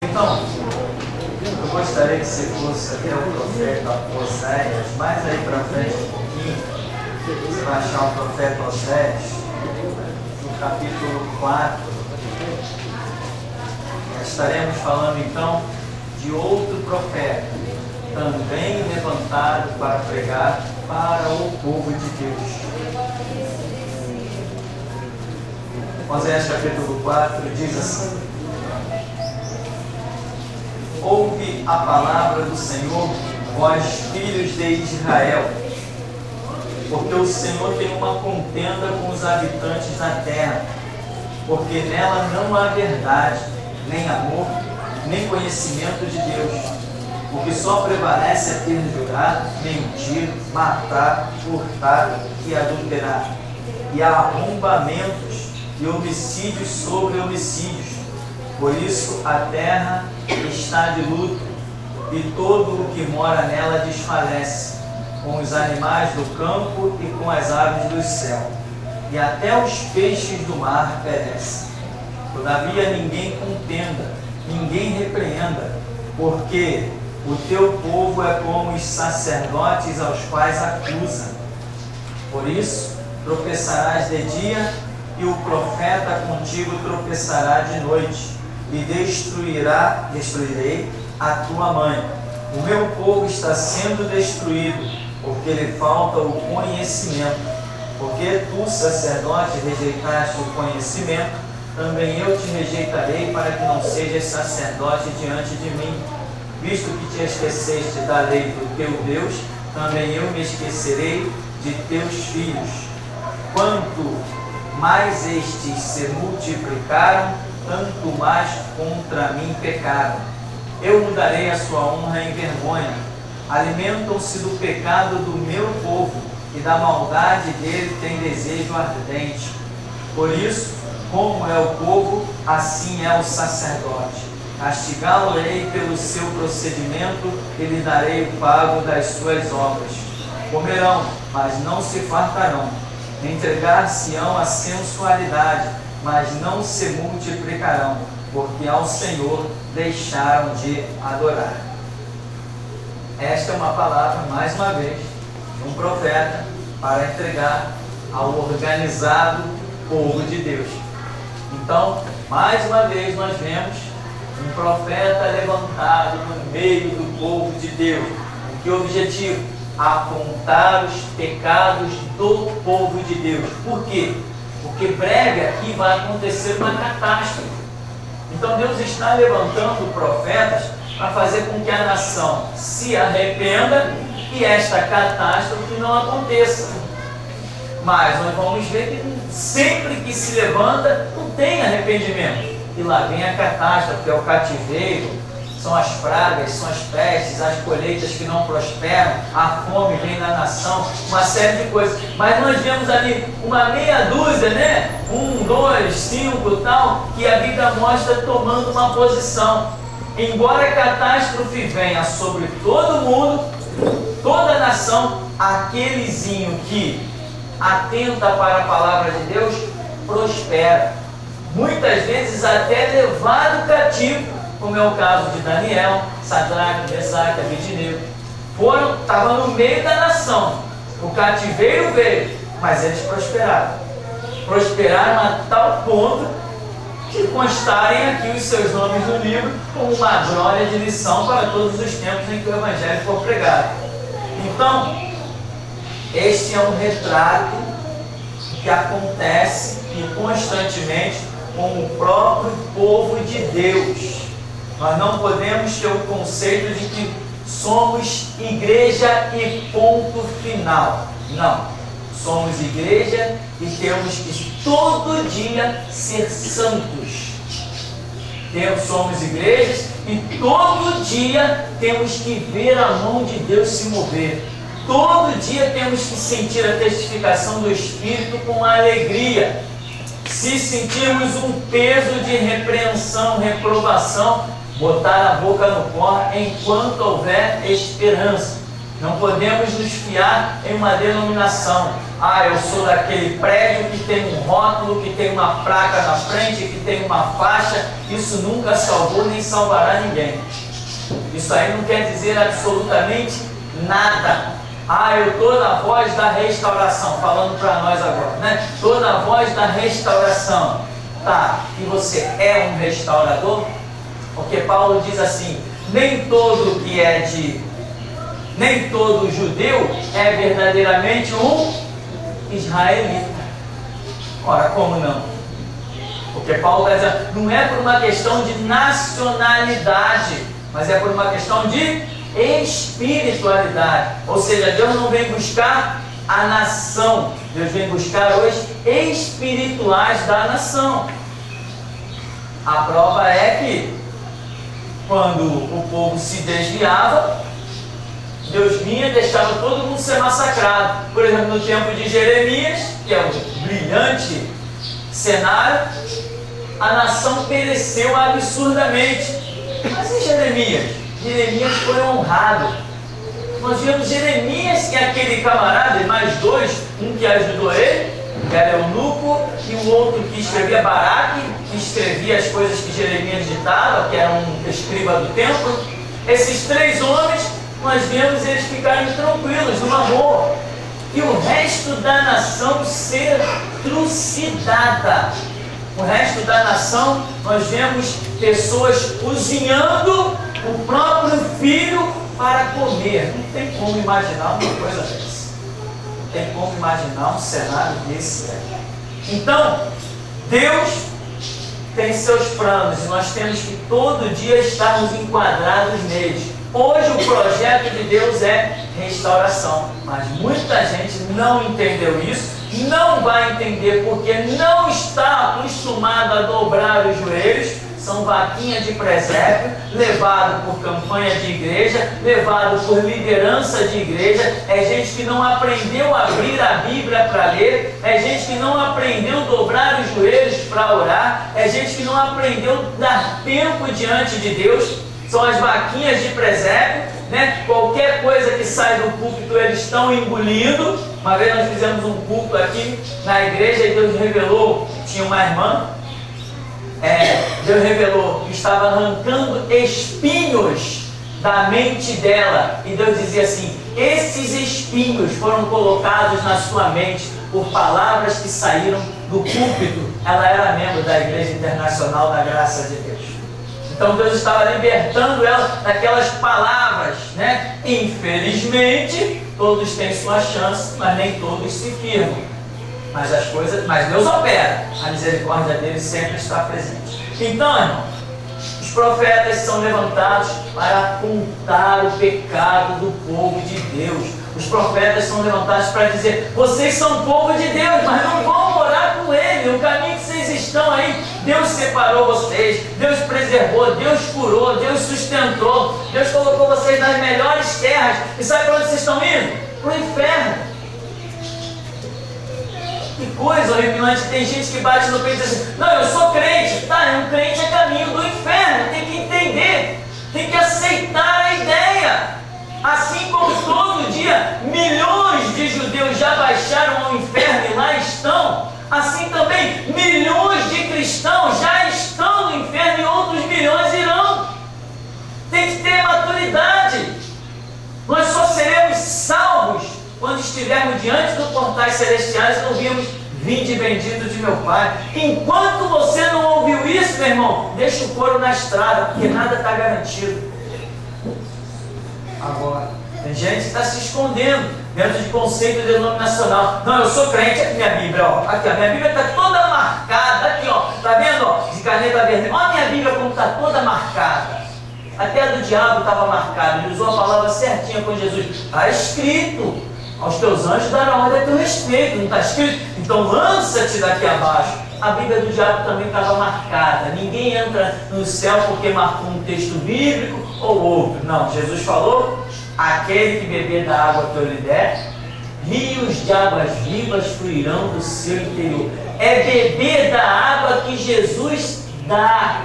Então, eu gostaria que você fosse até o profeta Oséias, mais aí para frente um pouquinho, você vai achar o profeta Oséias, no capítulo 4. Nós estaremos falando então de outro profeta, também levantado para pregar para o povo de Deus. Oséias capítulo 4 diz assim: ouve a palavra do Senhor, vós filhos de Israel, porque o Senhor tem uma contenda com os habitantes da terra, porque nela não há verdade, nem amor, nem conhecimento de Deus, porque só prevalece a perjurar, mentir, matar, furtar e adulterar, e há arrombamentos e homicídios sobre homicídios. Por isso a terra está de luto, e todo o que mora nela desfalece, com os animais do campo e com as aves do céu, e até os peixes do mar perecem. Todavia ninguém contenda, ninguém repreenda, porque o teu povo é como os sacerdotes aos quais acusa. Por isso tropeçarás de dia, e o profeta contigo tropeçará de noite, e destruirei a tua mãe. O meu povo está sendo destruído, porque lhe falta o conhecimento. Porque tu, sacerdote, rejeitaste o conhecimento, também eu te rejeitarei, para que não sejas sacerdote diante de mim. Visto que te esqueceste da lei do teu Deus, também eu me esquecerei de teus filhos. Quanto mais estes se multiplicaram, tanto mais contra mim pecaram. Eu mudarei a sua honra em vergonha. Alimentam-se do pecado do meu povo, e da maldade dele tem desejo ardente. Por isso, como é o povo, assim é o sacerdote. Castigá-lo-ei pelo seu procedimento, e lhe darei o pago das suas obras. Comerão, mas não se fartarão. Entregar-se-ão à sensualidade, mas não se multiplicarão, porque ao Senhor deixaram de adorar. Esta é uma palavra, mais uma vez, de um profeta para entregar ao organizado povo de Deus. Então, mais uma vez nós vemos um profeta levantado no meio do povo de Deus. Com que objetivo? Apontar os pecados do povo de Deus. Por quê? Porque breve aqui vai acontecer uma catástrofe. Então Deus está levantando profetas para fazer com que a nação se arrependa e esta catástrofe não aconteça. Mas nós vamos ver que sempre que se levanta não tem arrependimento. E lá vem a catástrofe, é o cativeiro, são as pragas, são as pestes, as colheitas que não prosperam, a fome vem na nação, uma série de coisas. Mas nós vemos ali uma meia dúzia, né? 1, 2, 5 tal, que a Bíblia mostra tomando uma posição. Embora a catástrofe venha sobre todo mundo, toda a nação, aquelezinho que atenta para a palavra de Deus, prospera. Muitas vezes até levado cativo, como é o caso de Daniel, Sadraque, Mesaque, Abednego. Estavam no meio da nação. O cativeiro veio, mas eles prosperaram. Prosperaram a tal ponto que constarem aqui os seus nomes no livro como uma glória de lição para todos os tempos em que o Evangelho for pregado. Então, este é um retrato que acontece e constantemente com o próprio povo de Deus. Nós não podemos ter o conceito de que somos igreja e ponto final. Não. Somos igreja e temos que todo dia ser santos. Somos igrejas e todo dia temos que ver a mão de Deus se mover. Todo dia temos que sentir a testificação do Espírito com alegria. Se sentirmos um peso de repreensão, reprovação, botar a boca no pó enquanto houver esperança. Não podemos nos fiar em uma denominação. Ah, eu sou daquele prédio que tem um rótulo, que tem uma placa na frente, que tem uma faixa. Isso nunca salvou nem salvará ninguém. Isso aí não quer dizer absolutamente nada. Ah, eu estou na voz da restauração, falando para nós agora, né? Estou na voz da restauração. Tá, e você é um restaurador? Porque Paulo diz assim, nem todo judeu é verdadeiramente um israelita. Ora, como não? Porque Paulo está dizendo, não é por uma questão de nacionalidade, mas é por uma questão de espiritualidade. Ou seja, Deus não vem buscar a nação, Deus vem buscar os espirituais da nação. A prova é que quando o povo se desviava, Deus vinha e deixava todo mundo ser massacrado. Por exemplo, no tempo de Jeremias, que é um brilhante cenário, a nação pereceu absurdamente. Mas em Jeremias? Jeremias foi honrado. Nós vimos Jeremias, que é aquele camarada, e mais dois, um que ajudou ele, que era eunuco, e o outro que escrevia Baraque, que escrevia as coisas que Jeremias ditava, que era um escriba do templo. Esses três homens, nós vemos eles ficarem tranquilos, numa boa, e o resto da nação ser trucidada. O resto da nação, nós vemos pessoas cozinhando o próprio filho para comer. Não tem como imaginar uma coisa dessa. Não tem como imaginar um cenário desse. Então, Deus tem seus planos e nós temos que todo dia estarmos enquadrados neles. Hoje o projeto de Deus é restauração, mas muita gente não entendeu isso, não vai entender porque não está acostumado a dobrar os joelhos. São vaquinha de presépio, levado por campanha de igreja, levado por liderança de igreja. É gente que não aprendeu a abrir a Bíblia para ler, é gente que não aprendeu a dobrar os joelhos para orar, é gente que não aprendeu a dar tempo diante de Deus. São as vaquinhas de presépio, né? Qualquer coisa que sai do púlpito eles estão engolindo. Uma vez nós fizemos um culto aqui na igreja e Deus revelou, tinha uma irmã, Deus revelou que estava arrancando espinhos da mente dela, e Deus dizia assim, esses espinhos foram colocados na sua mente por palavras que saíram do púlpito. Ela era membro da Igreja Internacional da Graça de Deus. Então Deus estava libertando ela daquelas palavras, né? Infelizmente, todos têm sua chance, mas nem todos se firmam. Mas Deus opera, a misericórdia dele sempre está presente. Então, irmão, os profetas são levantados para apontar o pecado do povo de Deus. Os profetas são levantados para dizer, vocês são povo de Deus, mas não vão morar com ele. O caminho que vocês estão aí, Deus separou vocês, Deus preservou, Deus curou, Deus sustentou, Deus colocou vocês nas melhores terras. E sabe para onde vocês estão indo? Para o inferno. Que coisa horripilante, tem gente que bate no peito e diz assim, não, eu sou crente. Tá, um crente é caminho do inferno, tem que entender, tem que aceitar a ideia. Assim como todo dia milhões de judeus já baixaram ao inferno e lá estão, assim também milhões de cristãos já estão no inferno e outros milhões irão. Tem que ter maturidade. Nós só seremos salvos quando estivermos diante dos portais celestiais e ouvirmos, vinde bendito de meu Pai. Enquanto você não ouviu isso, meu irmão, deixa o couro na estrada, porque nada está garantido. Agora, tem gente que está se escondendo dentro de conceito denominacional. Não, eu sou crente, aqui minha Bíblia, ó. Aqui, a minha Bíblia está toda marcada, aqui, ó. Está vendo, ó, de caneta vermelha? Olha a minha Bíblia como está toda marcada. Até a do diabo estava marcada. Ele usou a palavra certinha com Jesus. Está escrito. Aos teus anjos darão ordem a teu respeito. Não está escrito? Então lança-te daqui abaixo. A Bíblia do diabo também estava marcada. Ninguém entra no céu porque marcou um texto bíblico ou outro. Não, Jesus falou, aquele que beber da água que eu lhe der, rios de águas vivas fluirão do seu interior. É beber da água que Jesus dá.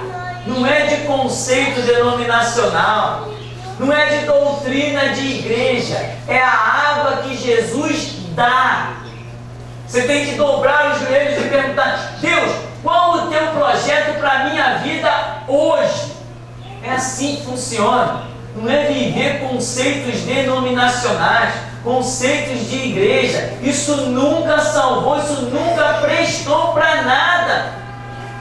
Não é de conceito denominacional. não é de doutrina de igreja, é a água que Jesus dá. Você tem que dobrar os joelhos e perguntar: Deus, qual o teu projeto para a minha vida hoje? É assim que funciona. Não é viver conceitos denominacionais, conceitos de igreja. Isso nunca salvou, isso nunca prestou para nada.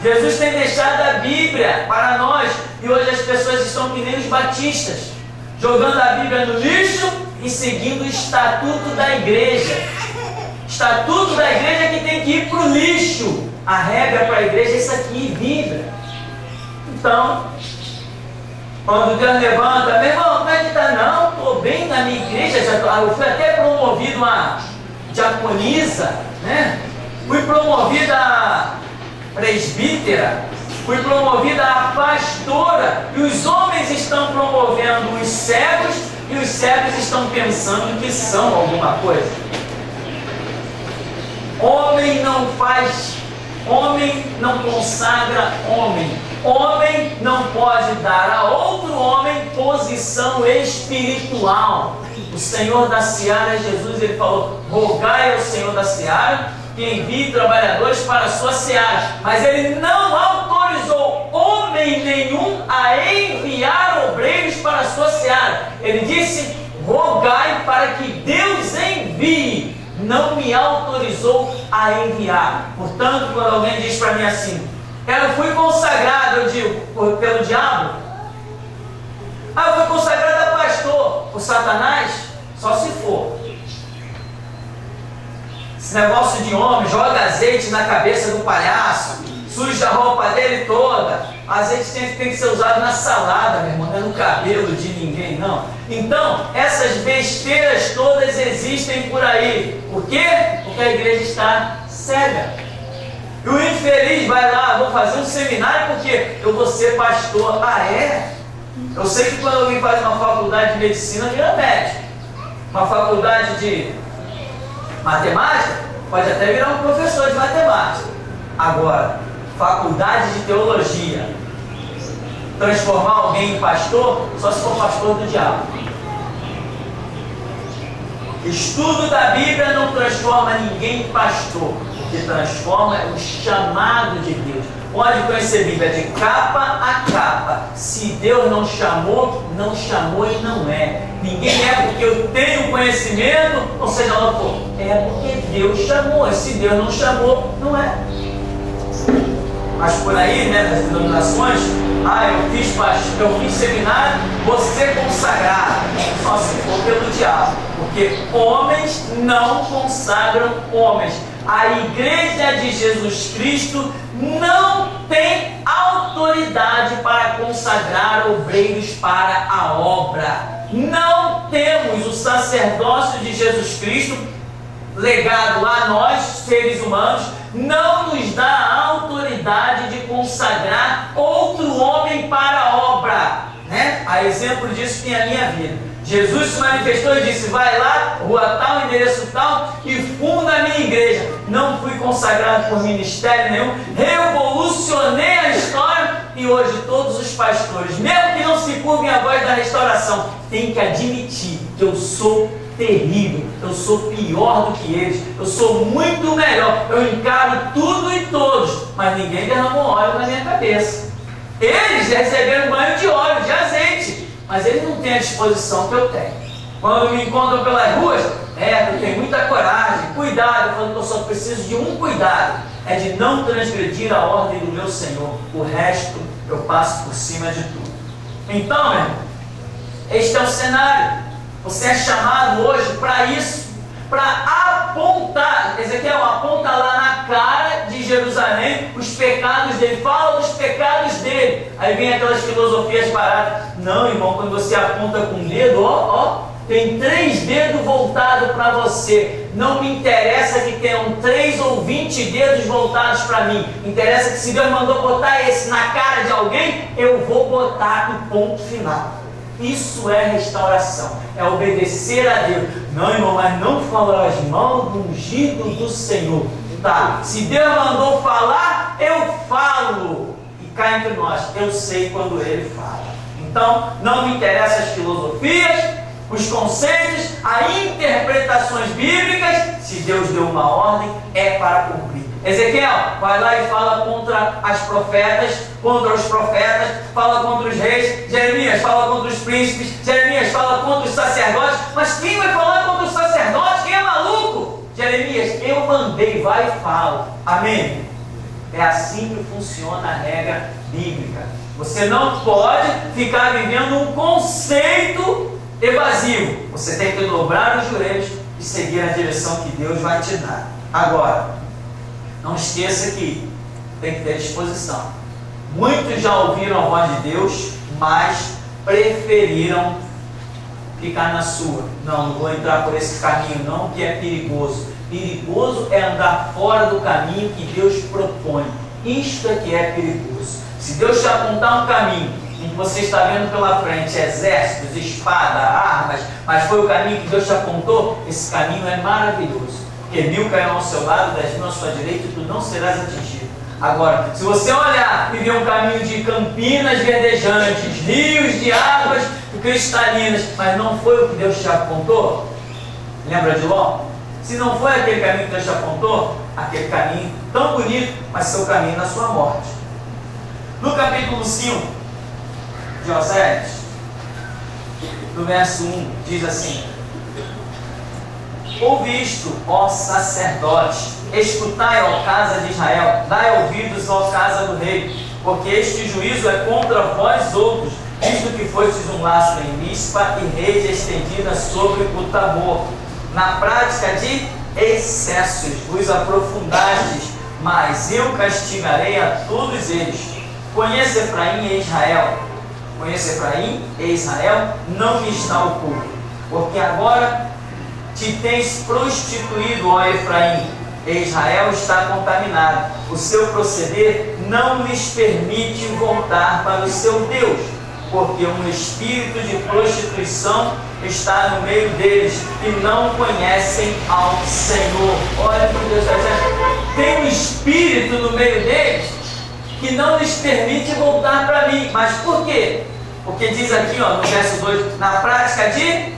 Jesus tem deixado a Bíblia para nós, e hoje as pessoas estão que nem os batistas, jogando a Bíblia no lixo e seguindo o estatuto da igreja. Estatuto da igreja que tem que ir para o lixo. A regra para a igreja é isso aqui, Bíblia. Então, quando Deus levanta: meu irmão, como é que está? Não, estou bem na minha igreja, eu fui até promovido a diaconisa, né? Fui promovida a presbítera, fui promovida a pastora, e os homens estão promovendo os cegos, e os cegos estão pensando que são alguma coisa. Homem não faz, homem não consagra homem. Homem não pode dar a outro homem posição espiritual. O Senhor da Seara, Jesus, ele falou: rogai ao Senhor da Seara que envie trabalhadores para a sua seara. Mas ele não autorizou homem nenhum a enviar obreiros para a sua seara. Ele disse: rogai para que Deus envie. Não me autorizou a enviar. Portanto, quando alguém diz para mim assim: eu fui consagrado, eu digo, pelo diabo? Eu fui consagrado a pastor. Por Satanás? Só se for. Esse negócio de homem, joga azeite na cabeça do palhaço, suja a roupa dele toda. Azeite tem que ser usado na salada, meu irmão, não é no cabelo de ninguém, não. Então, essas besteiras todas existem por aí. Por quê? Porque a igreja está cega. E o infeliz vai lá: vou fazer um seminário porque eu vou ser pastor. Ah, é? Eu sei que quando alguém faz uma faculdade de medicina, vira médico. Uma faculdade de matemática, pode até virar um professor de matemática. Agora, faculdade de teologia, transformar alguém em pastor, só se for pastor do diabo. Estudo da Bíblia não transforma ninguém em pastor. O que transforma é o chamado de Deus. Pode conhecer a Bíblia de capa a capa. Se Deus não chamou, não chamou e não é. Ninguém é porque eu tenho conhecimento, ou seja, lá for. É porque Deus chamou. E se Deus não chamou, não é. Mas por aí, né, nas denominações, eu fiz seminário, vou ser consagrado. Só se for pelo diabo. Porque homens não consagram homens. A igreja de Jesus Cristo não tem autoridade para consagrar obreiros para a obra. Não temos o sacerdócio de Jesus Cristo legado a nós, seres humanos, não nos dá a autoridade de consagrar outro homem para a obra, né? A exemplo disso tem a minha vida. Jesus se manifestou e disse: vai lá, rua tal, endereço tal, e funda a minha igreja. Não fui consagrado por ministério nenhum, revolucionei a história, e hoje todos os pastores, mesmo que não se curvem a voz da restauração, têm que admitir que eu sou terrível, eu sou pior do que eles, eu sou muito melhor, eu encaro tudo e todos, mas ninguém derramou óleo na minha cabeça. Eles receberam banho de óleo, de azeite, mas eles não têm a disposição que eu tenho. Quando me encontram pelas ruas, eu tenho muita coragem, cuidado, eu falo que eu só preciso de um cuidado, é de não transgredir a ordem do meu Senhor. O resto eu passo por cima de tudo. Então, meu irmão, este é o cenário. Você é chamado hoje para isso, para apontar. Ezequiel, aponta lá na cara de Jerusalém os pecados dele, fala dos pecados dele. Aí vem aquelas filosofias baratas. Não, irmão, quando você aponta com o dedo, tem 3 dedos voltados para você. Não me interessa que tenham 3 ou 20 dedos voltados para mim. Interessa que se Deus mandou botar esse na cara de alguém, eu vou botar no ponto final. Isso é restauração, é obedecer a Deus. Não, irmão, mas não fala as mãos do ungido do Senhor. Tá, se Deus mandou falar, eu falo. E cá entre nós, eu sei quando Ele fala. Então, não me interessam as filosofias, os conceitos, as interpretações bíblicas. Se Deus deu uma ordem, é para cumprir. Ezequiel vai lá e fala contra as profetas, contra os profetas, fala contra os reis. Jeremias fala contra os príncipes. Jeremias fala contra os sacerdotes. Mas quem vai falar contra os sacerdotes? Quem é maluco? Jeremias, eu mandei, vai e fala. Amém? É assim que funciona a regra bíblica. Você não pode ficar vivendo um conceito evasivo. Você tem que dobrar os joelhos e seguir a direção que Deus vai te dar. Agora, não esqueça que tem que ter disposição. Muitos já ouviram a voz de Deus, mas preferiram ficar na sua. Não vou entrar por esse caminho não, que é perigoso. Perigoso é andar fora do caminho que Deus propõe. Isto é que é perigoso. Se Deus te apontar um caminho em que você está vendo pela frente exércitos, espada, armas, mas foi o caminho que Deus te apontou, esse caminho é maravilhoso. Porque 1000 cairão ao seu lado, 10.000 à sua direita, e tu não serás atingido. Agora, se você olhar e ver um caminho de campinas verdejantes, rios de águas cristalinas, mas não foi o que Deus te apontou, lembra de Ló? Se não foi aquele caminho que Deus te apontou, aquele caminho tão bonito, mas seu caminho na sua morte. No capítulo 5 de Oséias, no verso 1, diz assim: ouve isto, ó sacerdote, escutai, ó casa de Israel, dai ouvidos, ó casa do rei, porque este juízo é contra vós outros, visto que fostes um lastro em Mispa e rede estendida sobre o Tabor. Na prática de excessos vos aprofundastes, mas eu castigarei a todos eles. Conheça Efraim e Israel. Conheça Efraim e Israel, não me está oculto, porque agora te tens prostituído, ó Efraim, e Israel está contaminado. O seu proceder não lhes permite voltar para o seu Deus, porque um espírito de prostituição está no meio deles e não conhecem ao Senhor. Olha o que Deus está dizendo. Tem um espírito no meio deles que não lhes permite voltar para mim. Mas por quê? Porque diz aqui, ó, no verso 2, na prática de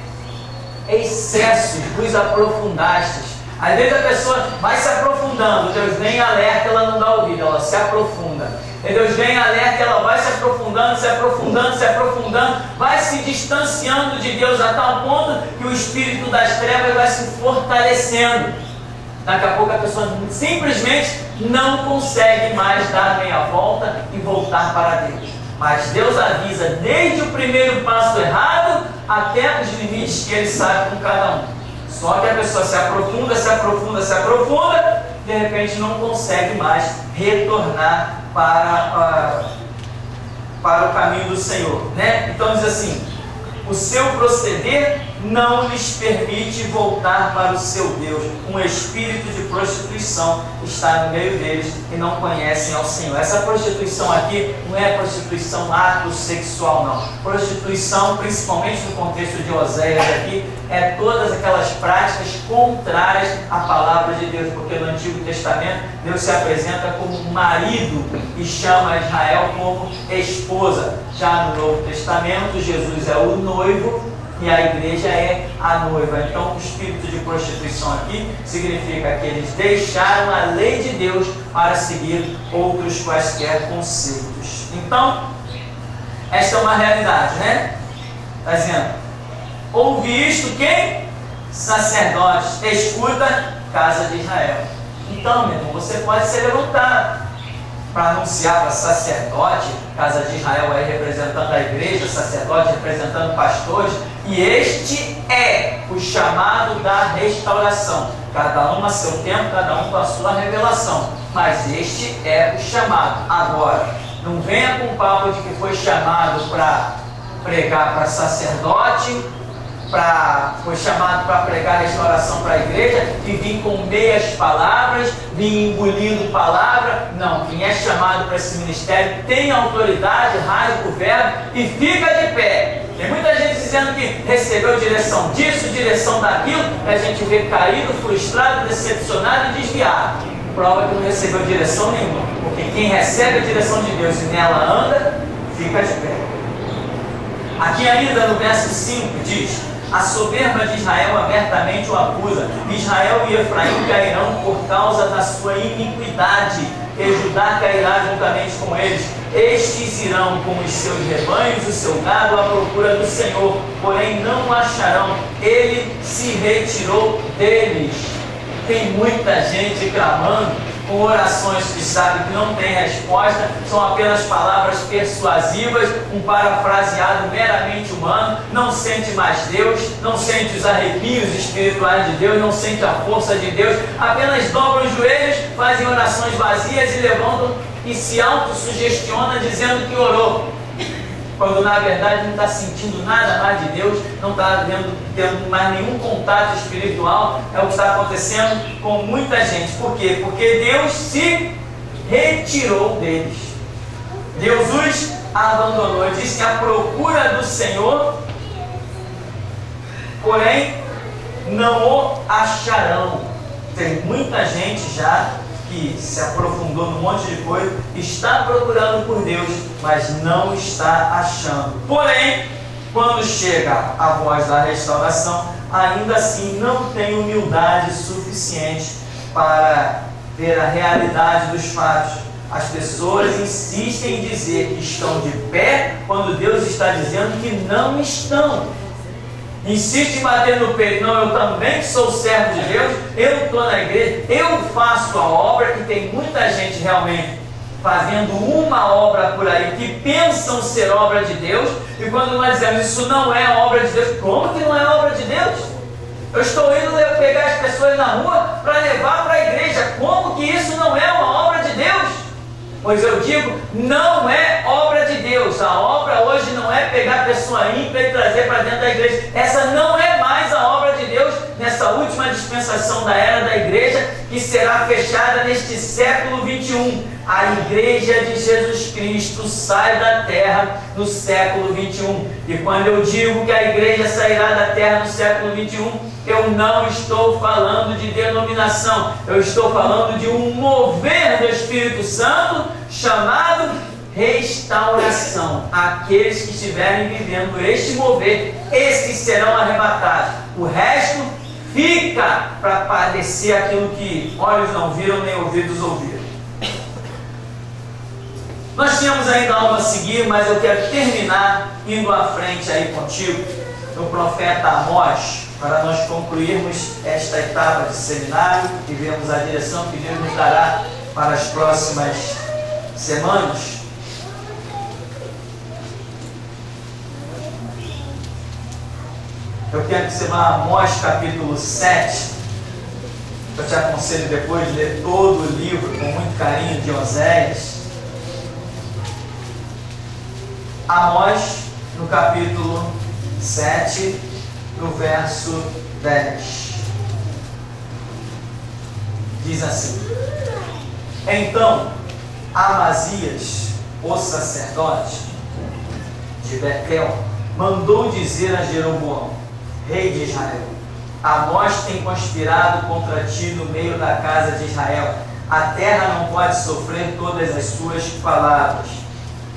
excessos vos aprofundastes. Às vezes a pessoa vai se aprofundando, Deus vem e alerta, ela não dá ouvido, ela se aprofunda. E Deus vem e alerta, ela vai se aprofundando, se aprofundando, se aprofundando, vai se distanciando de Deus a tal ponto que o espírito das trevas vai se fortalecendo. Daqui a pouco a pessoa simplesmente não consegue mais dar meia volta e voltar para Deus. Mas Deus avisa desde o primeiro passo errado até os limites que Ele sabe com cada um. Só que a pessoa se aprofunda, se aprofunda, se aprofunda, de repente não consegue mais retornar para o caminho do Senhor, né? Então diz assim: o seu proceder não lhes permite voltar para o seu Deus. Um espírito de prostituição está no meio deles e não conhecem ao Senhor. Essa prostituição aqui não é prostituição ato sexual, não. Prostituição, principalmente no contexto de Oséias aqui, é todas aquelas práticas contrárias à palavra de Deus, porque no Antigo Testamento Deus se apresenta como marido e chama Israel como esposa. Já no Novo Testamento, Jesus é o noivo e a igreja é a noiva. Então o espírito de prostituição aqui significa que eles deixaram a lei de Deus para seguir outros quaisquer conceitos. Então, esta é uma realidade, né? Está dizendo: ouve isto quem? Sacerdotes, escuta, casa de Israel. Então, meu irmão, você pode se levantar para anunciar para sacerdote, casa de Israel aí representando a igreja, sacerdote representando pastores, e este é o chamado da restauração. Cada um a seu tempo, cada um com a sua revelação, mas este é o chamado. Agora, não venha com o papo de que foi chamado para pregar para sacerdote, foi chamado para pregar restauração para a igreja e vir com meias palavras, vir engolindo palavra. Não, quem é chamado para esse ministério tem autoridade, rasga o verbo e fica de pé. Tem muita gente dizendo que recebeu direção disso, direção daquilo, e a gente vê caído, frustrado, decepcionado e desviado. Prova que não recebeu direção nenhuma, porque quem recebe a direção de Deus e nela anda, fica de pé. Aqui ainda no verso 5 diz: a soberba de Israel abertamente o acusa. Israel e Efraim cairão por causa da sua iniquidade, e Judá cairá juntamente com eles. Estes irão com os seus rebanhos, o seu gado, à procura do Senhor, porém não o acharão. Ele se retirou deles. Tem muita gente clamando com orações que sabe que não tem resposta, são apenas palavras persuasivas, um parafraseado meramente humano, não sente mais Deus, não sente os arrepios espirituais de Deus, não sente a força de Deus, apenas dobram os joelhos, fazem orações vazias e levantam e se autossugestiona dizendo que orou, quando na verdade não está sentindo nada mais de Deus, não está tendo mais nenhum contato espiritual. É o que está acontecendo com muita gente. Por quê? Porque Deus se retirou deles. Deus os abandonou. Ele disse que a procura do Senhor, porém não o acharão. Tem muita gente já que se aprofundou num monte de coisa, está procurando por Deus, mas não está achando. Porém, quando chega a voz da restauração, ainda assim não tem humildade suficiente para ver a realidade dos fatos. As pessoas insistem em dizer que estão de pé, quando Deus está dizendo que não estão. Insiste em bater no peito: não, eu também sou servo de Deus, eu estou na igreja, eu faço a obra. E tem muita gente realmente fazendo uma obra por aí que pensam ser obra de Deus, e quando nós dizemos isso não é obra de Deus, como que não é obra de Deus? Eu estou indo pegar as pessoas na rua para levar para a igreja, como que isso não é uma obra de Deus? Pois eu digo, não é obra de Deus. A obra hoje não é pegar a pessoa ímpia e trazer para dentro da igreja. Essa não é mais a obra de Deus nessa última dispensação da era da igreja, que será fechada neste século 21. A igreja de Jesus Cristo sai da terra no século 21. E quando eu digo que a igreja sairá da terra no século 21, eu não estou falando de denominação, eu estou falando de um mover do Espírito Santo chamado restauração. Aqueles que estiverem vivendo este mover, esses serão arrebatados. O resto fica para padecer aquilo que olhos não viram nem ouvidos ouviram. Nós tínhamos ainda algo a seguir, mas eu quero terminar indo à frente aí contigo no profeta Amós, para nós concluirmos esta etapa de seminário e vermos a direção que Deus nos dará para as próximas semanas. Eu quero que você vá a Amós capítulo 7. Eu te aconselho depois de ler todo o livro com muito carinho de Oséias. Amós, no capítulo 7, no verso 10. Diz assim: então Amazias, o sacerdote de Betel, mandou dizer a Jeroboão, rei de Israel: Amós tem conspirado contra ti no meio da casa de Israel. A terra não pode sofrer todas as suas palavras.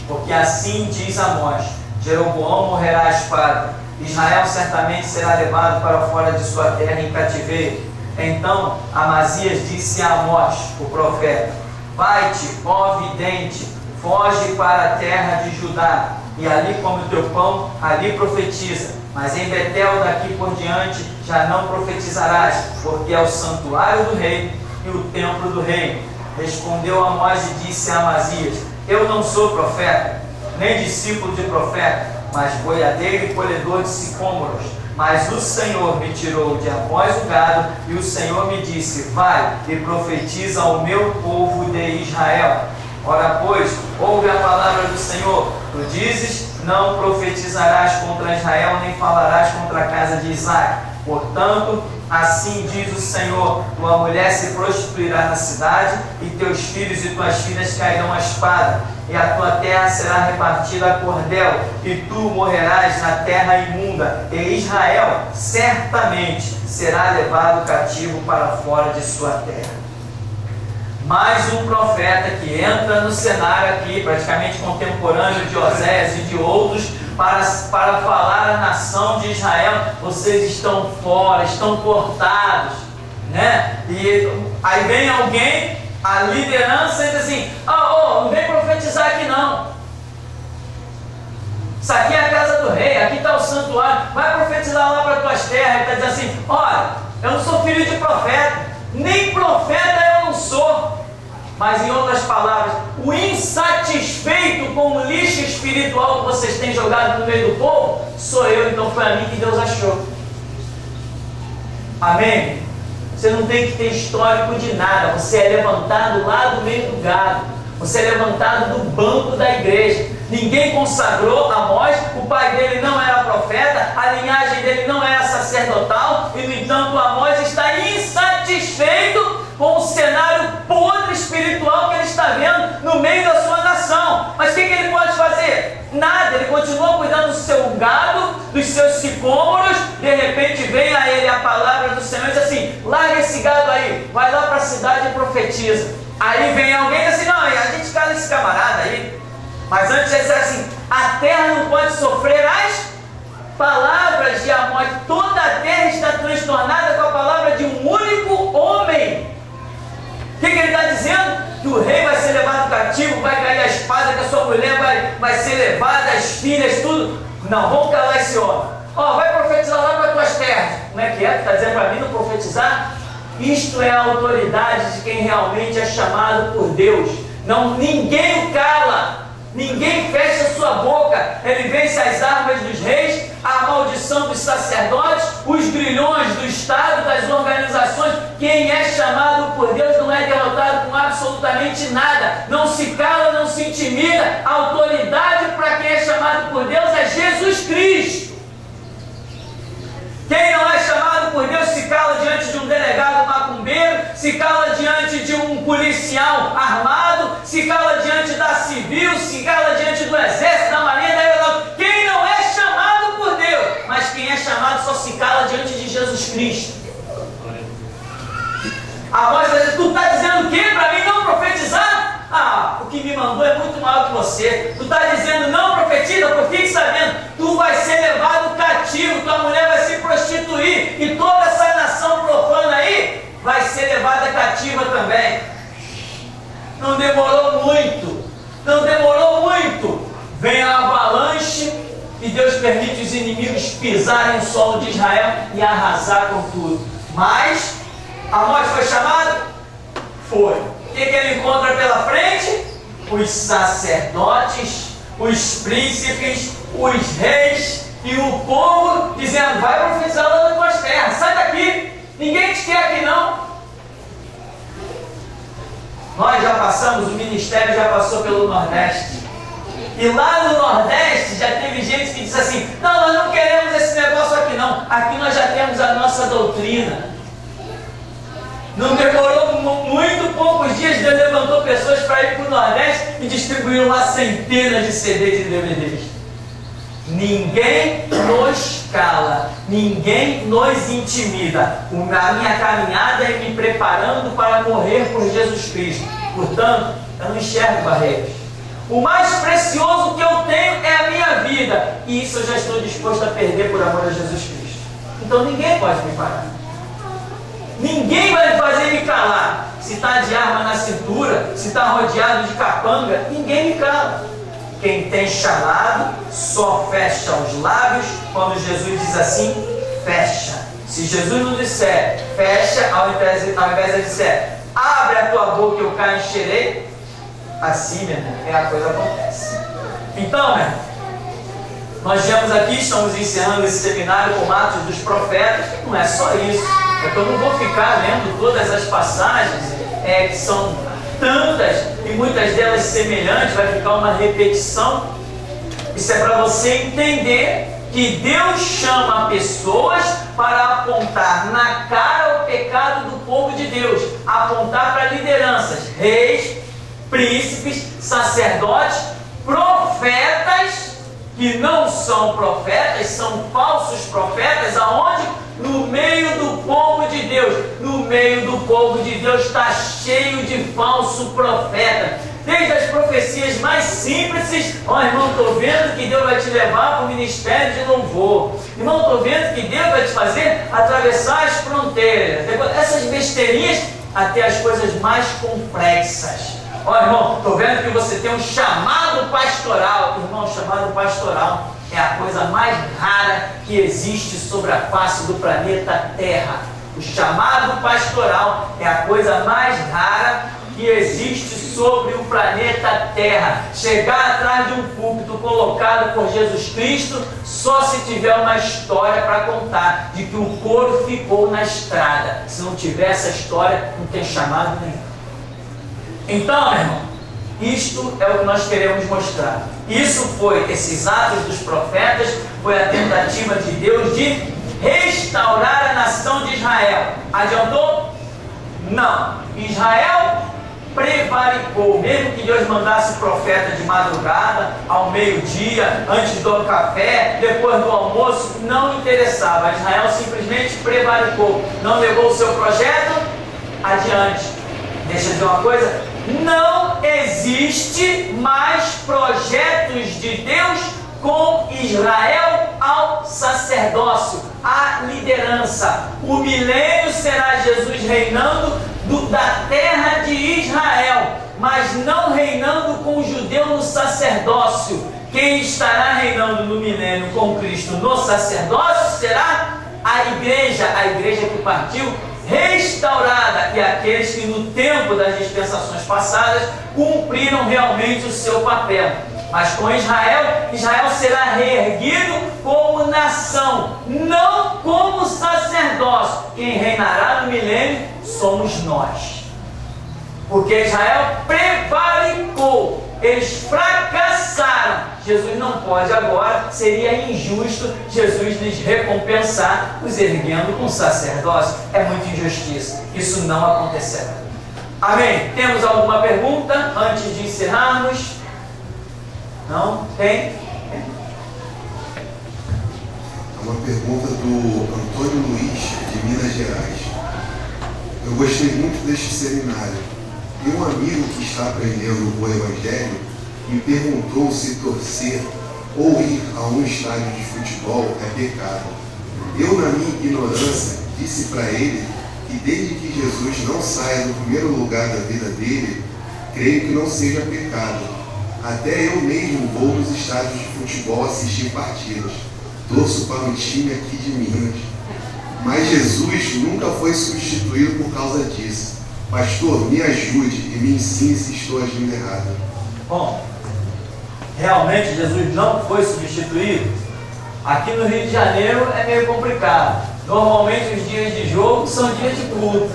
Porque assim diz Amós: Jeroboão morrerá à espada, Israel certamente será levado para fora de sua terra em cativeiro. Então Amazias disse a Amós, o profeta: vai-te, ó vidente, foge para a terra de Judá, e ali come o teu pão, ali profetiza. Mas em Betel daqui por diante já não profetizarás, porque é o santuário do rei e o templo do rei. Respondeu Amós e disse a Amazias: eu não sou profeta, nem discípulo de profeta, mas boiadeiro e colhedor de sicômoros. Mas o Senhor me tirou de após o gado, e o Senhor me disse: vai e profetiza ao meu povo de Israel. Ora, pois, ouve a palavra do Senhor. Tu dizes: não profetizarás contra Israel, nem falarás contra a casa de Isaac. Portanto, assim diz o Senhor: tua mulher se prostituirá na cidade, e teus filhos e tuas filhas cairão à espada, e a tua terra será repartida a cordel, e tu morrerás na terra imunda, e Israel certamente será levado cativo para fora de sua terra. Mais um profeta que entra no cenário aqui, praticamente contemporâneo de Oséias e de outros, para falar à nação de Israel: vocês estão fora, estão cortados, né? E aí vem alguém, a liderança, e diz assim: não vem profetizar aqui não. Isso aqui é a casa do rei, aqui está o santuário, vai profetizar lá para as tuas terras. Ele está dizendo assim: olha, eu não sou filho de profeta, nem profeta eu não sou. Mas, em outras palavras, o insatisfeito com o lixo espiritual que vocês têm jogado no meio do povo, sou eu. Então foi a mim que Deus achou. Amém? Você não tem que ter histórico de nada. Você é levantado lá do meio do gado. Você é levantado do banco da igreja. Ninguém consagrou Amós, o pai dele não era profeta, a linhagem dele não era sacerdotal, e no entanto Amós está insatisfeito com o cenário podre espiritual que ele está vendo no meio da sua nação. Mas o que ele pode fazer? Nada. Ele continua cuidando do seu gado, dos seus sicômoros. De repente vem a ele a palavra do Senhor e diz assim: larga esse gado aí, vai lá para a cidade e profetiza. Aí vem alguém e diz assim: não, a gente cala esse camarada aí. Mas antes ele diz assim: a terra não pode sofrer as palavras de Amós. Toda a terra está transtornada com a palavra de um único homem. O que ele está dizendo? Que o rei vai ser levado cativo, vai cair a espada, que a sua mulher vai ser levada, as filhas, tudo. Não, vamos calar esse homem. Vai profetizar lá para as tuas terras. Como é que é? Está dizendo para mim não profetizar? Isto é a autoridade de quem realmente é chamado por Deus. Não, ninguém o cala. Ninguém fecha sua boca. Ele vence as armas dos reis, a maldição dos sacerdotes, os grilhões do Estado, das organizações. Quem é chamado por Deus não é derrotado com absolutamente nada. Não se cala, não se intimida. A autoridade para quem é chamado por Deus é Jesus Cristo. Quem não é chamado por Deus se cala diante de um delegado macumbeiro, se cala diante de um policial armado, se cala diante da civil, se cala diante do exército, da marinha, da aeronáutica. Quem não é chamado por Deus, mas quem é chamado só se cala diante de Jesus Cristo. A voz diz: tu está dizendo o quê? Para mim não profetizar? O que me mandou é muito maior que você. Tu está dizendo não profetiza, porque fique sabendo, tu vai ser levado cativo, tua mulher vai se prostituir, e toda essa nação profana aí vai ser levada cativa também. Não demorou muito, não demorou muito. Vem a avalanche e Deus permite os inimigos pisarem o solo de Israel e arrasar com tudo. Mas Amós foi chamado? Foi. O que ele encontra pela frente? Os sacerdotes, os príncipes, os reis e o povo dizendo: vai profetizar lá nas tuas terras, sai daqui, ninguém te quer aqui não. Nós já passamos, o ministério já passou pelo Nordeste. E lá no Nordeste já teve gente que disse assim: não, nós não queremos esse negócio aqui não, aqui nós já temos a nossa doutrina. Não demorou muito poucos dias, Deus levantou pessoas para ir para o Nordeste e distribuíram lá centenas de CDs e DVDs. Ninguém nos cala, ninguém nos intimida. A minha caminhada é me preparando para morrer por Jesus Cristo. Portanto, eu não enxergo barreiras. O mais precioso que eu tenho é a minha vida, e isso eu já estou disposto a perder por amor a Jesus Cristo. Então ninguém pode me parar. Ninguém vai fazer me calar. Se está de arma na cintura, se está rodeado de capanga, ninguém me cala. Quem tem chamado só fecha os lábios quando Jesus diz assim: fecha. Se Jesus não disser fecha, ao invés de dizer abre a tua boca e eu cá encherei, assim, meu irmão, a coisa acontece. Então, meu irmão, nós viemos aqui, estamos encerrando esse seminário com Atos dos Profetas. Não é só isso. Eu não vou ficar lendo todas as passagens, que são tantas e muitas delas semelhantes, vai ficar uma repetição. Isso é para você entender que Deus chama pessoas para apontar na cara o pecado do povo de Deus, apontar para lideranças, reis, príncipes, sacerdotes, profetas que não são profetas, são falsos profetas, aonde? No meio do povo de Deus. No meio do povo de Deus está cheio de falso profeta. desde as profecias mais simples. Ó, irmão, estou vendo que Deus vai te levar para o ministério de louvor. Irmão, estou vendo que Deus vai te fazer atravessar as fronteiras. Essas besteirinhas até as coisas mais complexas. Ó, irmão, estou vendo que você tem um chamado pastoral. Irmão, chamado pastoral é a coisa mais rara que existe sobre a face do planeta Terra. O chamado pastoral é a coisa mais rara que existe sobre o planeta Terra. Chegar atrás de um púlpito colocado por Jesus Cristo só se tiver uma história para contar de que o couro ficou na estrada. Se não tiver essa história, não tem chamado nenhum. Então, meu irmão, isto é o que nós queremos mostrar. Esses atos dos profetas, foi a tentativa de Deus de restaurar a nação de Israel. Adiantou? Não. Israel prevaricou, mesmo que Deus mandasse profeta de madrugada, ao meio-dia, antes do café, depois do almoço, não interessava. Israel simplesmente prevaricou, não levou o seu projeto adiante. Deixa eu dizer uma coisa, não existe mais projetos de Deus com Israel ao sacerdócio, à liderança. O milênio será Jesus reinando da terra de Israel, mas não reinando com o judeu no sacerdócio. Quem estará reinando no milênio com Cristo no sacerdócio será a igreja que partiu restaurada, e aqueles que no tempo das dispensações passadas cumpriram realmente o seu papel. Mas com Israel será reerguido como nação, não como sacerdócio. Quem reinará no milênio somos nós. Porque Israel prevaricou, eles fracassaram. Jesus não pode agora, seria injusto Jesus lhes recompensar, os erguendo com sacerdócio. É muita injustiça, isso não acontecerá. Amém? Temos alguma pergunta antes de encerrarmos? Não? Tem? Uma pergunta do Antônio Luiz, de Minas Gerais. Eu gostei muito deste seminário. E um amigo que está aprendendo o Evangelho me perguntou se torcer ou ir a um estádio de futebol é pecado. Eu, na minha ignorância, disse para ele que desde que Jesus não saia do primeiro lugar da vida dele, creio que não seja pecado. Até eu mesmo vou nos estádios de futebol assistir partidas. Torço para um time aqui de Minas. Mas Jesus nunca foi substituído por causa disso. Pastor, me ajude e me ensine se estou agindo errado. Bom, realmente Jesus não foi substituído. Aqui no Rio de Janeiro é meio complicado. Normalmente os dias de jogo são dias de culto,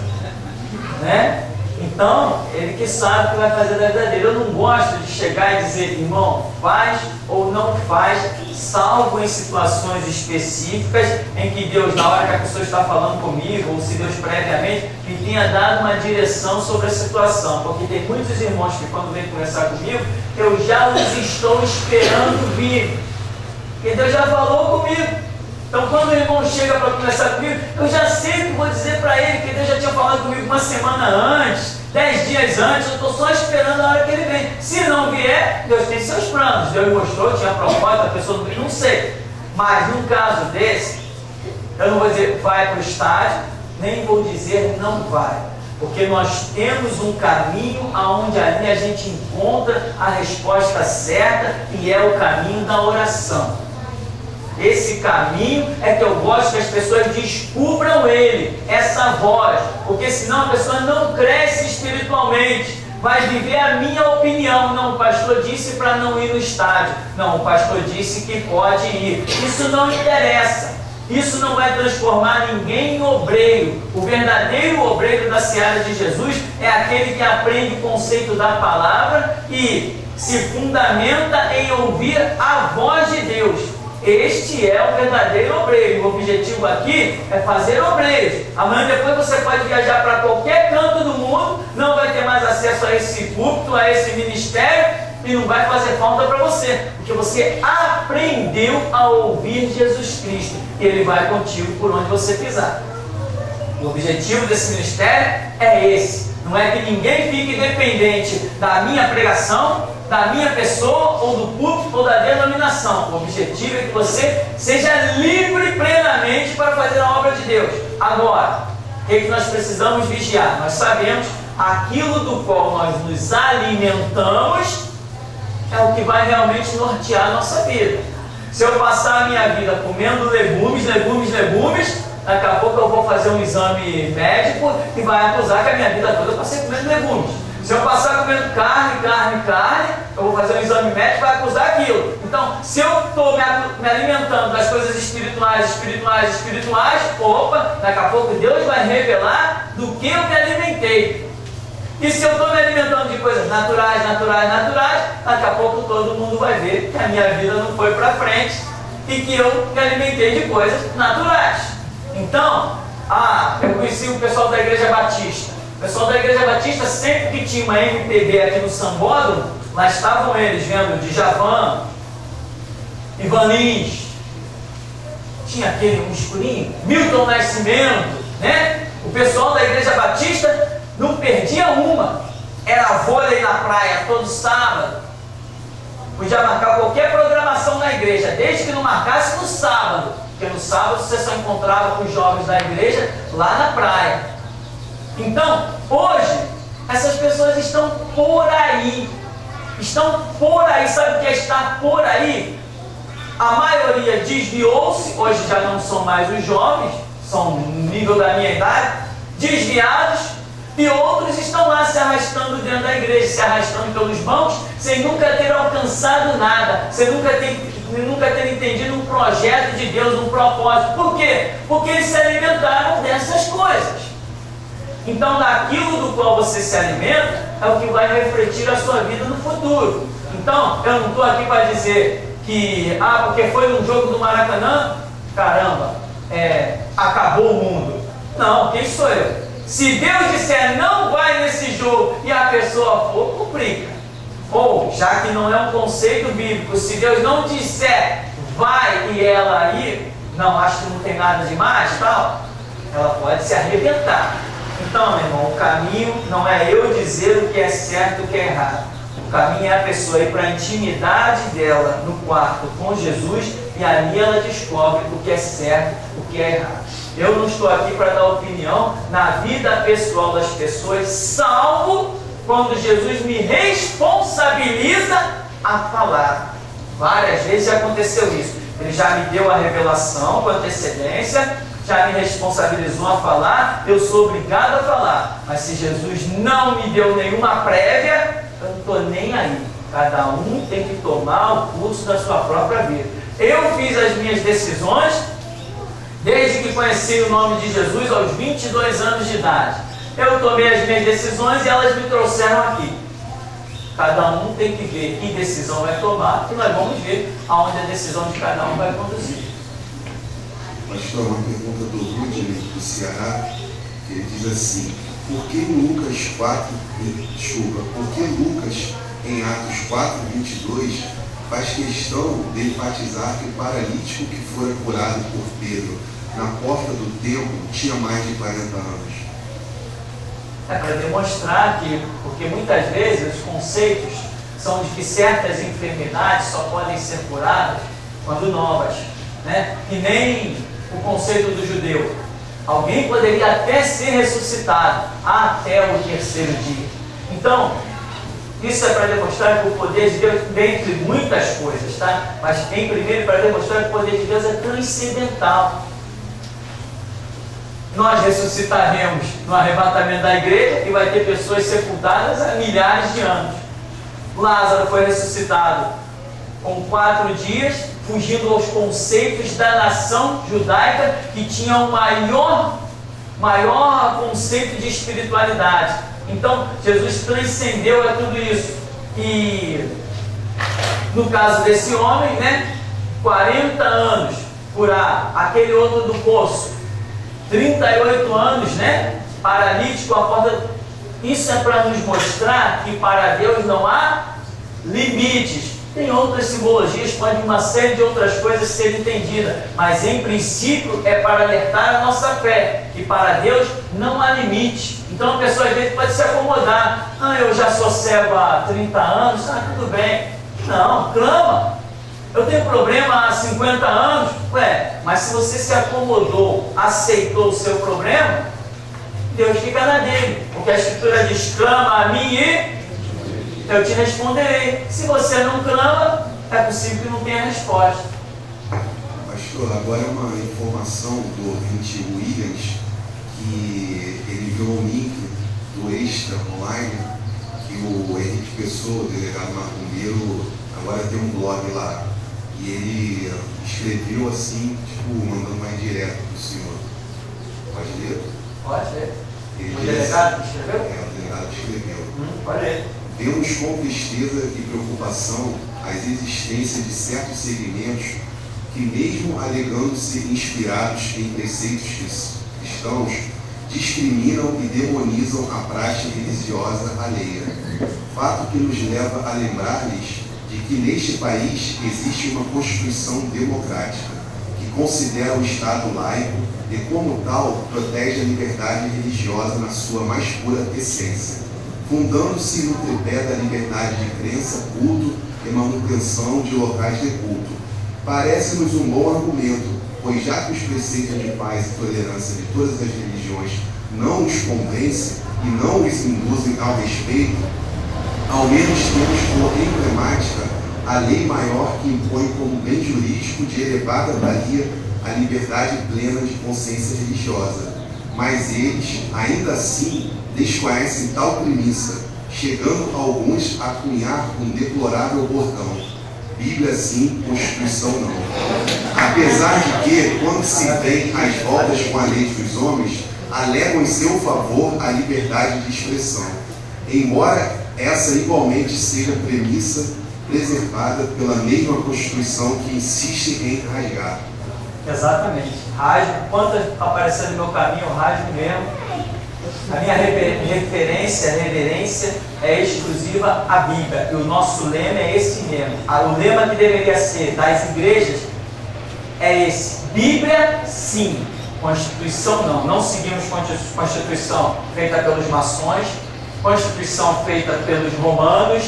né? Então, ele que sabe o que vai fazer da vida dele. Eu não gosto de chegar e dizer, irmão, faz ou não faz, salvo em situações específicas em que Deus, na hora que a pessoa está falando comigo, ou se Deus previamente me tenha dado uma direção sobre a situação. Porque tem muitos irmãos que quando vêm conversar comigo, eu já os estou esperando vir. Porque Deus já falou comigo. Então, quando o irmão chega para conversar comigo, eu já sempre vou dizer para ele que Deus já tinha falado comigo uma semana antes, 10 dias antes, eu estou só esperando a hora que ele vem. Se não vier, Deus tem seus planos. Deus mostrou, tinha proposta, a pessoa não veio, não sei. Mas, num caso desse, eu não vou dizer vai para o estádio, nem vou dizer não vai. Porque nós temos um caminho aonde ali a gente encontra a resposta certa, e é o caminho da oração. Esse caminho é que eu gosto que as pessoas descubram ele, essa voz, porque senão a pessoa não cresce espiritualmente, vai viver a minha opinião. Não, o pastor disse para não ir no estádio, não, o pastor disse que pode ir. Isso não interessa, isso não vai transformar ninguém em obreiro. O verdadeiro obreiro da seara de Jesus é aquele que aprende o conceito da palavra e se fundamenta em ouvir a voz de Deus. Este é o verdadeiro obreiro. O objetivo aqui é fazer obreiros. Amanhã depois você pode viajar para qualquer canto do mundo, não vai ter mais acesso a esse púlpito, a esse ministério, e não vai fazer falta para você, porque você aprendeu a ouvir Jesus Cristo, e Ele vai contigo por onde você pisar. O objetivo desse ministério é esse: Não é que ninguém fique dependente da minha pregação, da minha pessoa, ou do púlpito, ou da denominação. O objetivo é que você seja livre plenamente para fazer a obra de Deus. Agora, o que nós precisamos vigiar? Nós sabemos aquilo do qual nós nos alimentamos é o que vai realmente nortear a nossa vida. Se eu passar a minha vida comendo legumes, daqui a pouco eu vou fazer um exame médico e vai acusar que a minha vida toda eu passei comendo legumes. Se eu passar comendo carne, eu vou fazer um exame médico e vai acusar aquilo. Então, se eu estou me alimentando das coisas espirituais, opa, daqui a pouco Deus vai revelar do que eu me alimentei. E se eu estou me alimentando de coisas naturais, daqui a pouco todo mundo vai ver que a minha vida não foi para frente e que eu me alimentei de coisas naturais. Então, eu conheci o pessoal da Igreja Batista. O pessoal da Igreja Batista, sempre que tinha uma MPB aqui no Sambódromo, lá estavam eles vendo Djavan, Ivan Lins, tinha aquele um escurinho, Milton Nascimento, né? O pessoal da Igreja Batista não perdia uma. Era vôlei na praia todo sábado. Podia marcar qualquer programação na igreja, desde que não marcasse no sábado, porque no sábado você só encontrava com os jovens da igreja lá na praia. Então, hoje, essas pessoas estão por aí. Sabe o que é estar por aí? A maioria desviou-se, hoje já não são mais os jovens, são no nível da minha idade, desviados, e outros estão lá se arrastando dentro da igreja, se arrastando pelos bancos, sem nunca ter alcançado nada, sem nunca ter entendido um projeto de Deus, um propósito. Por quê? Porque eles se alimentaram dessas coisas. Então, daquilo do qual você se alimenta, é o que vai refletir a sua vida no futuro. Então, eu não estou aqui para dizer que, porque foi num jogo do Maracanã, caramba, acabou o mundo. Não, quem sou eu? Se Deus disser não vai nesse jogo e a pessoa for, complica. Ou, já que não é um conceito bíblico, se Deus não disser vai e ela ir, não, acho que não tem nada demais, tal, ela pode se arrebentar. Então, meu irmão, o caminho não é eu dizer o que é certo e o que é errado. O caminho é a pessoa ir para a intimidade dela no quarto com Jesus e ali ela descobre o que é certo e o que é errado. Eu não estou aqui para dar opinião na vida pessoal das pessoas, salvo quando Jesus me responsabiliza a falar. Várias vezes já aconteceu isso. Ele já me deu a revelação com antecedência, já me responsabilizou a falar, eu sou obrigado a falar. Mas se Jesus não me deu nenhuma prévia, eu não estou nem aí. Cada um tem que tomar o curso da sua própria vida. Eu fiz as minhas decisões desde que conheci o nome de Jesus aos 22 anos de idade. Eu tomei as minhas decisões e elas me trouxeram aqui. Cada um tem que ver que decisão vai tomar e nós vamos ver aonde a decisão de cada um vai conduzir. Pastor, uma pergunta do Rudney, do Ceará, que ele diz assim: por que Lucas em Atos 4:22 faz questão de enfatizar que o paralítico que fora curado por Pedro na porta do templo tinha mais de 40 anos? É para demonstrar que, porque muitas vezes os conceitos são de que certas enfermidades só podem ser curadas quando novas, né? E nem o conceito do judeu. Alguém poderia até ser ressuscitado até o terceiro dia. Então, isso é para demonstrar que o poder de Deus, dentre muitas coisas, tá? Mas em primeiro para demonstrar que o poder de Deus é transcendental. Nós ressuscitaremos no arrebatamento da igreja e vai ter pessoas sepultadas há milhares de anos. Lázaro foi ressuscitado com 4 dias, fugindo aos conceitos da nação judaica, que tinha um maior conceito de espiritualidade. Então, Jesus transcendeu a tudo isso. E no caso desse homem, né, 40 anos curar, aquele outro do poço, 38 anos, né, paralítico à porta. Isso é para nos mostrar que para Deus não há limites. Tem outras simbologias, pode uma série de outras coisas ser entendida, mas em princípio é para alertar a nossa fé, que para Deus não há limite. Então a pessoa às vezes pode se acomodar. Eu já sou cego há 30 anos, tudo bem. Não, clama. Eu tenho problema há 50 anos. Mas se você se acomodou, aceitou o seu problema, Deus fica na dele. Porque a Escritura diz, clama a mim e eu te responderei. Se você não clama, é possível que não tenha resposta. Pastor, agora é uma informação do ouvinte Williams, que ele viu um link do Extra Online, que o Henrique Pessoa, o delegado macumbeiro, agora tem um blog lá. E ele escreveu assim, mandando mais direto para o senhor. Pode ler? Pode ler. O delegado que escreveu? O delegado que escreveu. Pode ler. Vemos com tristeza e preocupação as existências de certos segmentos que, mesmo alegando-se inspirados em preceitos cristãos, discriminam e demonizam a prática religiosa alheia. Fato que nos leva a lembrar-lhes de que neste país existe uma Constituição democrática que considera o Estado laico e, como tal, protege a liberdade religiosa na sua mais pura essência, fundando-se no tripé da liberdade de crença, culto e manutenção de locais de culto. Parece-nos um bom argumento, pois já que os preceitos de paz e tolerância de todas as religiões não os convencem e não os induzem ao respeito, ao menos temos por emblemática a lei maior que impõe como bem jurídico de elevada valia a liberdade plena de consciência religiosa. Mas eles, ainda assim, desconhecem tal premissa, chegando alguns a cunhar um deplorável bordão: Bíblia sim, Constituição não. Apesar de que, quando se tem as voltas com a lei dos homens, alegam em seu favor a liberdade de expressão, embora essa igualmente seja premissa preservada pela mesma Constituição que insiste em rasgar. Exatamente. Rasgo, quanto aparecer no meu caminho, eu rasgo mesmo. A minha reverência é exclusiva à Bíblia. E o nosso lema é esse mesmo. O lema que deveria ser das igrejas é esse: Bíblia sim, Constituição não. Não seguimos Constituição feita pelos maçons, Constituição feita pelos romanos.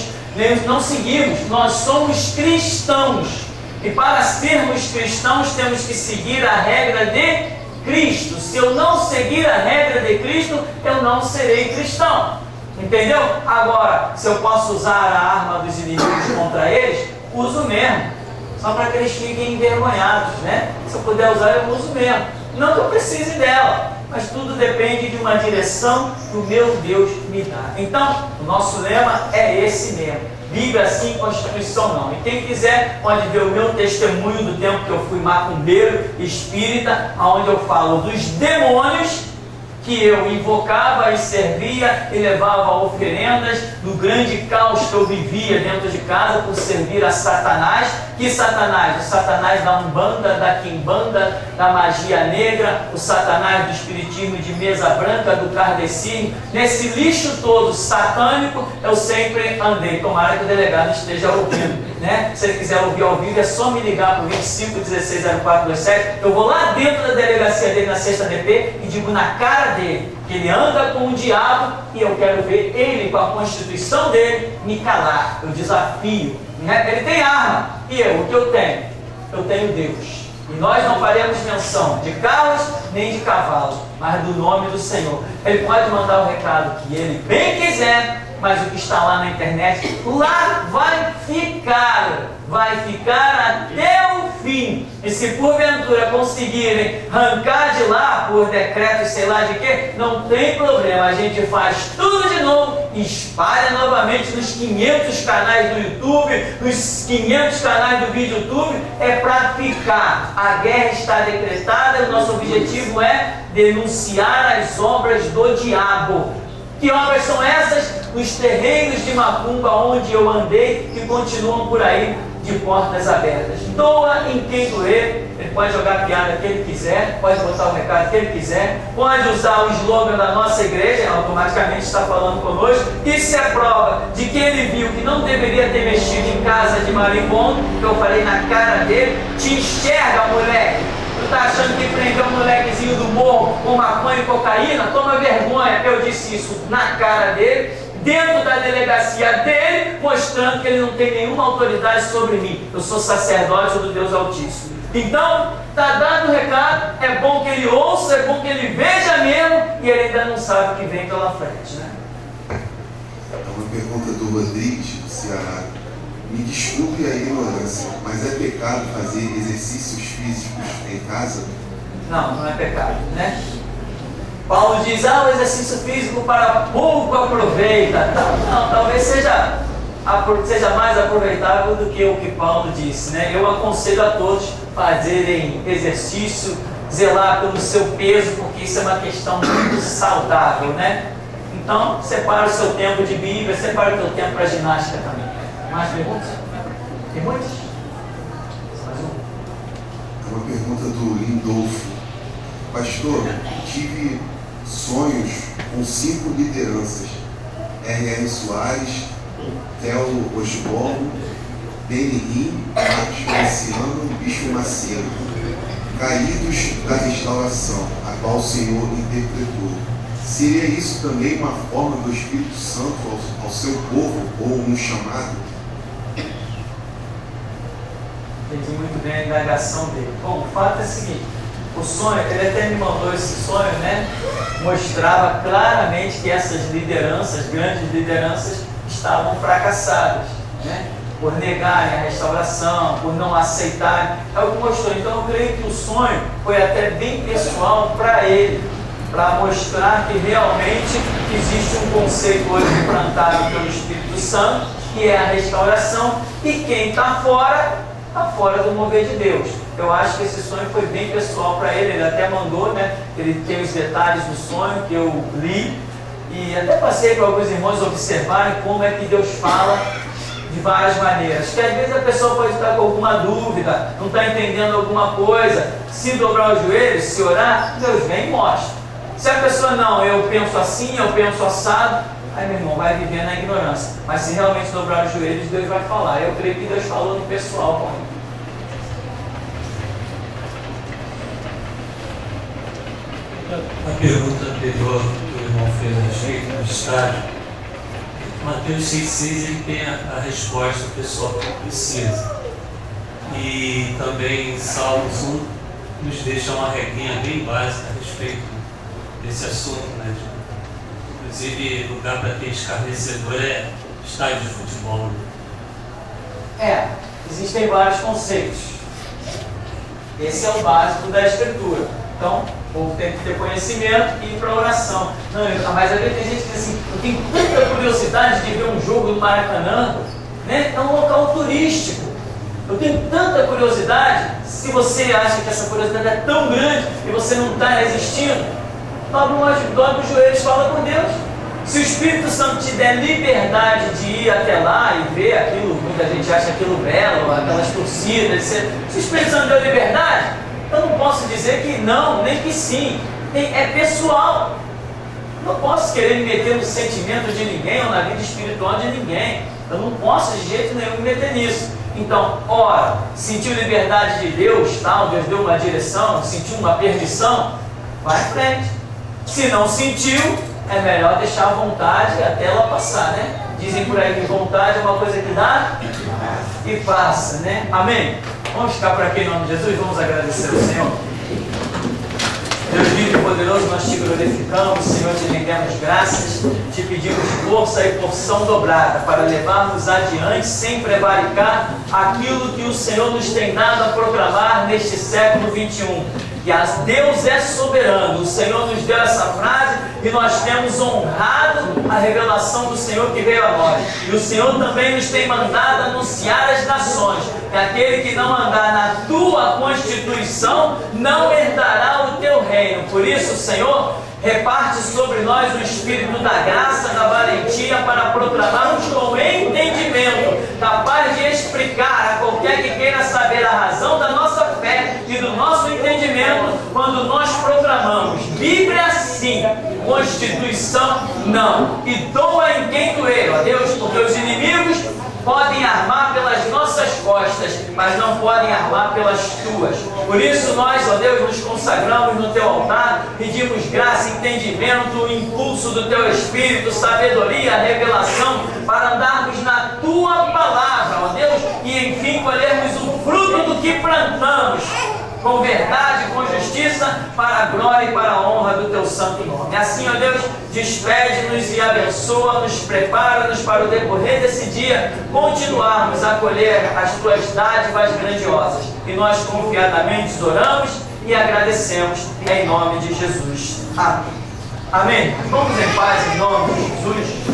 Não seguimos, nós somos cristãos. E para sermos cristãos temos que seguir a regra de Cristo. Se eu não seguir a regra de Cristo, eu não serei cristão. Entendeu? Agora, se eu posso usar a arma dos inimigos contra eles, uso mesmo. Só para que eles fiquem envergonhados, né? Se eu puder usar, eu uso mesmo. Não que eu precise dela, mas tudo depende de uma direção que o meu Deus me dá. Então, o nosso lema é esse mesmo: Bíblia sim, Constituição não. E quem quiser pode ver o meu testemunho do tempo que eu fui macumbeiro espírita, onde eu falo dos demônios que eu invocava e servia e levava oferendas, do grande caos que eu vivia dentro de casa por servir a Satanás. Que Satanás? O Satanás da Umbanda, da Quimbanda, da magia negra, o Satanás do espiritismo de mesa branca, do kardecismo. Nesse lixo todo satânico eu sempre andei. Tomara que o delegado esteja ouvindo, né? Se ele quiser ouvir ao vivo, é só me ligar para o 25 16 0427. Eu vou lá dentro da delegacia dele na 6ª DP e digo na cara dele que ele anda com o diabo e eu quero ver ele, com a Constituição dele, me calar. Eu desafio, né? Ele tem arma e eu, o que eu tenho? Eu tenho Deus. E nós não faremos menção de carros nem de cavalos, mas do nome do Senhor. Ele pode mandar o recado que ele bem quiser, mas o que está lá na internet, lá vai ficar até o fim. E se porventura conseguirem arrancar de lá por decreto, sei lá de quê, não tem problema, a gente faz tudo de novo, espalha novamente nos 500 canais do YouTube, nos 500 canais do vídeo YouTube, é para ficar. A guerra está decretada, o nosso objetivo é denunciar as obras do diabo. Que obras são essas? Os terreiros de macumba onde eu andei, que continuam por aí, de portas abertas. Doa em quem doer. Ele pode jogar a piada que ele quiser, pode botar o recado que ele quiser, pode usar o slogan da nossa igreja, automaticamente está falando conosco. Isso é prova de que ele viu que não deveria ter mexido em casa de marimbondo, que eu falei na cara dele. Te enxerga, moleque. Tu está achando que prendeu um molequezinho do morro com maconha e cocaína? Toma vergonha. Eu disse isso na cara dele, dentro da delegacia dele, mostrando que ele não tem nenhuma autoridade sobre mim. Eu sou sacerdote do Deus Altíssimo. Então, está dado o recado, é bom que ele ouça, é bom que ele veja mesmo, e ele ainda não sabe o que vem pela frente, né? É uma pergunta do Rodrigues, do Ceará. Me desculpe a ignorância, mas é pecado fazer exercícios físicos em casa? Não, não é pecado, né? Paulo diz, o exercício físico para pouco aproveita. Não, talvez seja mais aproveitável do que o que Paulo disse, né? Eu aconselho a todos fazerem exercício, zelar pelo seu peso, porque isso é uma questão muito saudável, né? Então, separa o seu tempo de Bíblia, separa o seu tempo para ginástica também. Mais perguntas? Tem muitas? Mais uma? É uma pergunta do Lindolfo. Pastor, tive sonhos com 5 lideranças: R.R. Soares, Theo Osborne, Benihim, Marcos Marciano e Bispo Macedo, caídos da restauração, a qual o Senhor interpretou. Seria isso também uma forma do Espírito Santo ao seu povo, ou um chamado? Entendi muito bem a indagação dele. Bom, o fato é o seguinte, o sonho, ele até me mandou esse sonho, né? Mostrava claramente que essas lideranças, grandes lideranças, estavam fracassadas, né? Por negarem a restauração, por não aceitarem. É o que mostrou. Então eu creio que o sonho foi até bem pessoal para ele, para mostrar que realmente existe um conceito hoje implantado pelo Espírito Santo, que é a restauração, e quem está fora do mover de Deus. Eu acho que esse sonho foi bem pessoal para ele até mandou, né? Ele tem os detalhes do sonho que eu li, e até passei para alguns irmãos observarem como é que Deus fala de várias maneiras. Que às vezes a pessoa pode estar com alguma dúvida, não está entendendo alguma coisa. Se dobrar os joelhos, se orar, Deus vem e mostra. Se a pessoa não, eu penso assim, eu penso assado, aí meu irmão vai viver na ignorância. Mas se realmente dobrar os joelhos, Deus vai falar. Eu creio que Deus falou no pessoal com ele. A pergunta anterior que o irmão fez a respeito do estádio, Mateus 6,6 ele tem a resposta do pessoal que precisa. E também Salmos 1 nos deixa uma regrinha bem básica a respeito desse assunto, né? Inclusive, lugar para ter escarnecedor é estádio de futebol. Existem vários conceitos. Esse é o básico da Escritura. Então, o povo tem que ter conhecimento e ir para a oração. Mas às vezes tem gente que diz assim, eu tenho tanta curiosidade de ver um jogo no Maracanã, né? É um local turístico. Eu tenho tanta curiosidade. Se você acha que essa curiosidade é tão grande e você não está resistindo, dobra os joelhos e fala com Deus. Se o Espírito Santo te der liberdade de ir até lá e ver aquilo, muita gente acha aquilo belo, aquelas torcidas, se o Espírito Santo deu liberdade, eu não posso dizer que não, nem que sim. É pessoal. Não posso querer me meter no sentimento de ninguém ou na vida espiritual de ninguém. Eu não posso de jeito nenhum me meter nisso. Então, ora, sentiu liberdade de Deus, tal, Deus deu uma direção, sentiu uma perdição, vai em frente. Se não sentiu, é melhor deixar a vontade até ela passar, né? Dizem por aí que vontade é uma coisa que dá e passa, né? Amém? Vamos ficar por aqui em nome de Jesus, vamos agradecer ao Senhor. Deus vivo e poderoso, nós te glorificamos, Senhor, te rendemos graças, te pedimos força e porção dobrada para levarmos adiante, sem prevaricar, aquilo que o Senhor nos tem dado a proclamar neste século 21. Que Deus é soberano, o Senhor nos deu essa frase e nós temos honrado a revelação do Senhor que veio a nós. E o Senhor também nos tem mandado anunciar às nações que aquele que não andar na tua constituição não herdará o teu reino. Por isso, Senhor, reparte sobre nós o espírito da graça, da valentia, para proclamarmos com entendimento, capaz de explicar a qualquer que queira saber a razão da nossa fé e do nosso entendimento, quando nós proclamamos: Bíblia sim, Constituição não, e doa em quem doer, ó Deus, porque os inimigos podem armar pelas nossas costas, mas não podem armar pelas tuas. Por isso nós, ó Deus, nos consagramos no teu altar, pedimos graça, entendimento, o impulso do teu Espírito, sabedoria, revelação, para andarmos na tua palavra, ó Deus, e enfim colhermos o fruto do que plantamos, com verdade, com justiça, para a glória e para a honra do teu santo nome. Assim, ó Deus, despede-nos e abençoa-nos, prepara-nos para o decorrer desse dia, continuarmos a colher as tuas dádivas grandiosas. E nós confiadamente oramos e agradecemos em nome de Jesus. Amém. Amém. Vamos em paz em nome de Jesus.